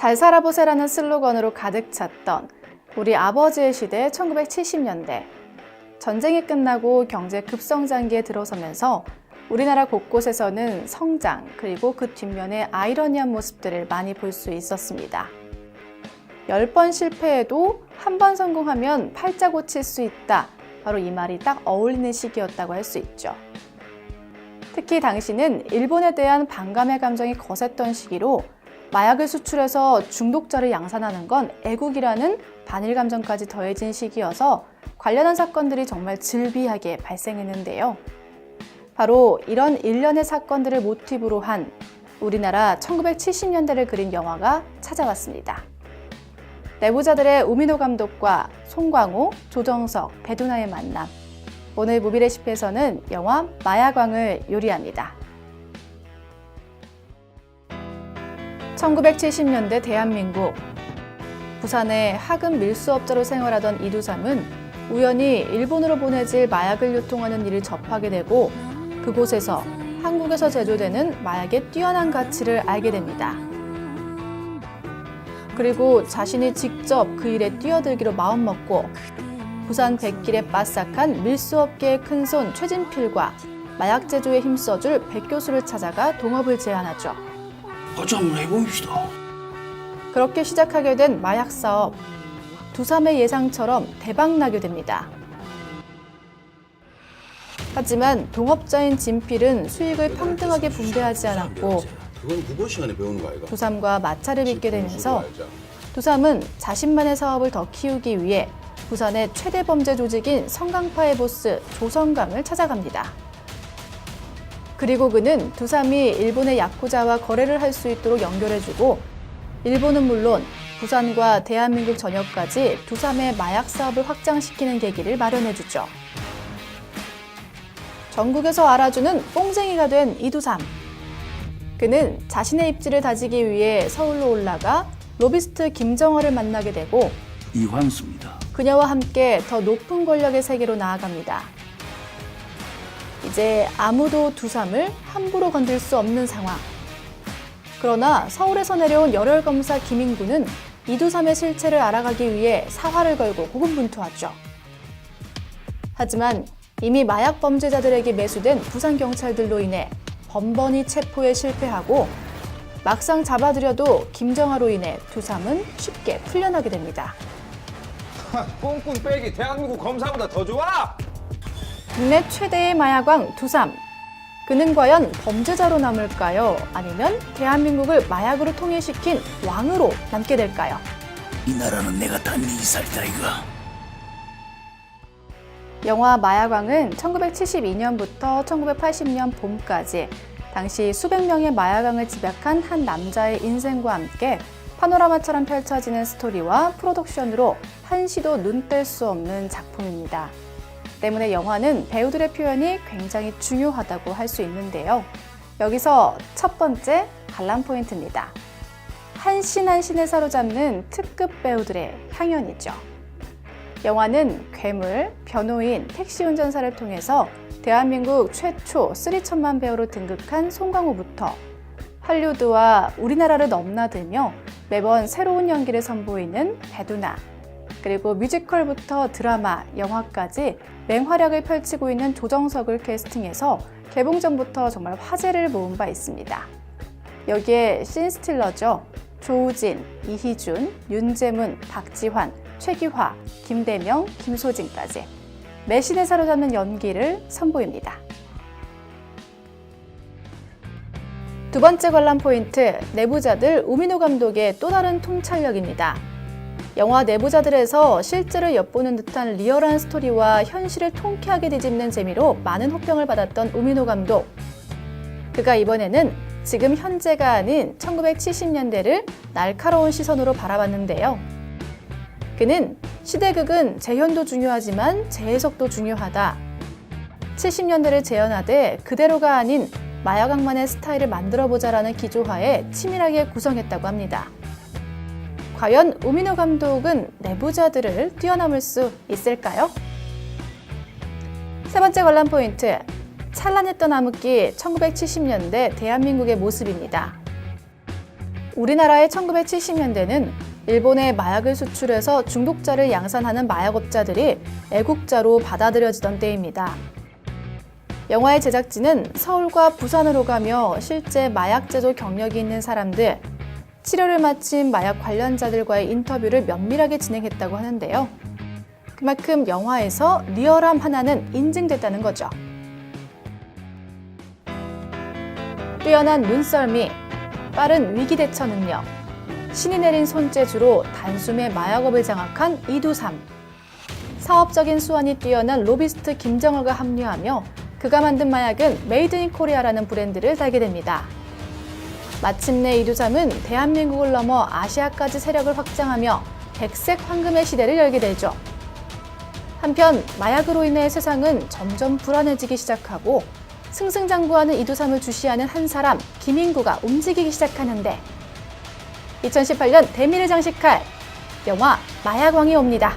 잘 살아보세라는 슬로건으로 가득 찼던 우리 아버지의 시대 1970년대. 전쟁이 끝나고 경제 급성장기에 들어서면서 우리나라 곳곳에서는 성장 그리고 그 뒷면에 아이러니한 모습들을 많이 볼 수 있었습니다. 10번 실패해도 한 번 성공하면 팔자 고칠 수 있다. 바로 이 말이 딱 어울리는 시기였다고 할 수 있죠. 특히 당시는 일본에 대한 반감의 감정이 거셌던 시기로 마약을 수출해서 중독자를 양산하는 건 애국이라는 반일 감정까지 더해진 시기여서 관련한 사건들이 정말 즐비하게 발생했는데요. 바로 이런 일련의 사건들을 모티브로 한 우리나라 1970년대를 그린 영화가 찾아왔습니다. 내부자들의 우민호 감독과 송광호, 조정석, 배두나의 만남. 오늘 무비레시피에서는 영화 마야광을 요리합니다. 1970년대 대한민국. 부산의 하급 밀수업자로 생활하던 이두삼은 우연히 일본으로 보내질 마약을 유통하는 일을 접하게 되고 그곳에서 한국에서 제조되는 마약의 뛰어난 가치를 알게 됩니다. 그리고 자신이 직접 그 일에 뛰어들기로 마음먹고 부산 백길에 빠삭한 밀수업계의 큰손 최진필과 마약 제조에 힘써줄 백 교수를 찾아가 동업을 제안하죠. 같이 한번 해봅시다. 그렇게 시작하게 된 마약 사업. 두삼의 예상처럼 대박나게 됩니다. 하지만 동업자인 진필은 수익을 평등하게 분배하지 않았고 그건 국어 시간에 배우는 거 아이가? 두삼과 마찰을 빚게 되면서 두삼은 자신만의 사업을 더 키우기 위해 부산의 최대 범죄 조직인 성강파의 보스 조성강을 찾아갑니다. 그리고 그는 두삼이 일본의 야쿠자와 거래를 할 수 있도록 연결해주고 일본은 물론 부산과 대한민국 전역까지 두삼의 마약 사업을 확장시키는 계기를 마련해주죠. 전국에서 알아주는 뽕쟁이가 된 이두삼. 그는 자신의 입지를 다지기 위해 서울로 올라가 로비스트 김정화를 만나게 되고 이환수입니다. 그녀와 함께 더 높은 권력의 세계로 나아갑니다. 이제 아무도 두삼을 함부로 건들 수 없는 상황. 그러나 서울에서 내려온 열혈검사 김인구는 이두삼의 실체를 알아가기 위해 사활을 걸고 고군분투하죠. 하지만 이미 마약 범죄자들에게 매수된 부산 경찰들로 인해 번번이 체포에 실패하고 막상 잡아들여도 김정화로 인해 두삼은 쉽게 풀려나게 됩니다. 꽁꽁 빼기 대한민국 검사보다 더 좋아! 국내 최대의 마약왕 두삼. 그는 과연 범죄자로 남을까요? 아니면 대한민국을 마약으로 통일시킨 왕으로 남게 될까요? 이 나라는 내가 다 네 살다 이가. 영화 마약왕은 1972년부터 1980년 봄까지 당시 수백 명의 마약왕을 집약한 한 남자의 인생과 함께 파노라마처럼 펼쳐지는 스토리와 프로덕션으로 한시도 눈 뗄 수 없는 작품입니다. 때문에 영화는 배우들의 표현이 굉장히 중요하다고 할 수 있는데요. 여기서 첫 번째 관람 포인트입니다. 한 씬 한 씬을 사로잡는 특급 배우들의 향연이죠. 영화는 괴물, 변호인, 택시 운전사를 통해서 대한민국 최초 3천만 배우로 등극한 송강호부터 할리우드와 우리나라를 넘나들며 매번 새로운 연기를 선보이는 배두나, 그리고 뮤지컬부터 드라마, 영화까지 맹활약을 펼치고 있는 조정석을 캐스팅해서 개봉 전부터 정말 화제를 모은 바 있습니다. 여기에 씬스틸러죠. 조우진, 이희준, 윤재문, 박지환, 최규화, 김대명, 김소진까지 매신을 사로잡는 연기를 선보입니다. 두 번째 관람 포인트, 내부자들 우민호 감독의 또 다른 통찰력입니다. 영화 내부자들에서 실제를 엿보는 듯한 리얼한 스토리와 현실을 통쾌하게 뒤집는 재미로 많은 호평을 받았던 우민호 감독. 그가 이번에는 지금 현재가 아닌 1970년대를 날카로운 시선으로 바라봤는데요. 그는 시대극은 재현도 중요하지만 재해석도 중요하다. 70년대를 재현하되 그대로가 아닌 마약왕만의 스타일을 만들어보자라는 기조하에 치밀하게 구성했다고 합니다. 과연 우민호 감독은 내부자들을 뛰어넘을 수 있을까요? 세 번째 관람 포인트, 찬란했던 암흑기 1970년대 대한민국의 모습입니다. 우리나라의 1970년대는 일본에 마약을 수출해서 중독자를 양산하는 마약업자들이 애국자로 받아들여지던 때입니다. 영화의 제작진은 서울과 부산으로 가며 실제 마약 제조 경력이 있는 사람들, 치료를 마친 마약 관련자들과의 인터뷰를 면밀하게 진행했다고 하는데요. 그만큼 영화에서 리얼함 하나는 인증됐다는 거죠. 뛰어난 눈썰미, 빠른 위기 대처 능력, 신이 내린 손재주로 단숨에 마약업을 장악한 이두삼, 사업적인 수완이 뛰어난 로비스트 김정을과 합류하며 그가 만든 마약은 메이드 인 코리아라는 브랜드를 달게 됩니다. 마침내 이두삼은 대한민국을 넘어 아시아까지 세력을 확장하며 백색 황금의 시대를 열게 되죠. 한편 마약으로 인해 세상은 점점 불안해지기 시작하고 승승장구하는 이두삼을 주시하는 한 사람, 김인구가 움직이기 시작하는데 2018년 대미를 장식할 영화 마약왕이 옵니다.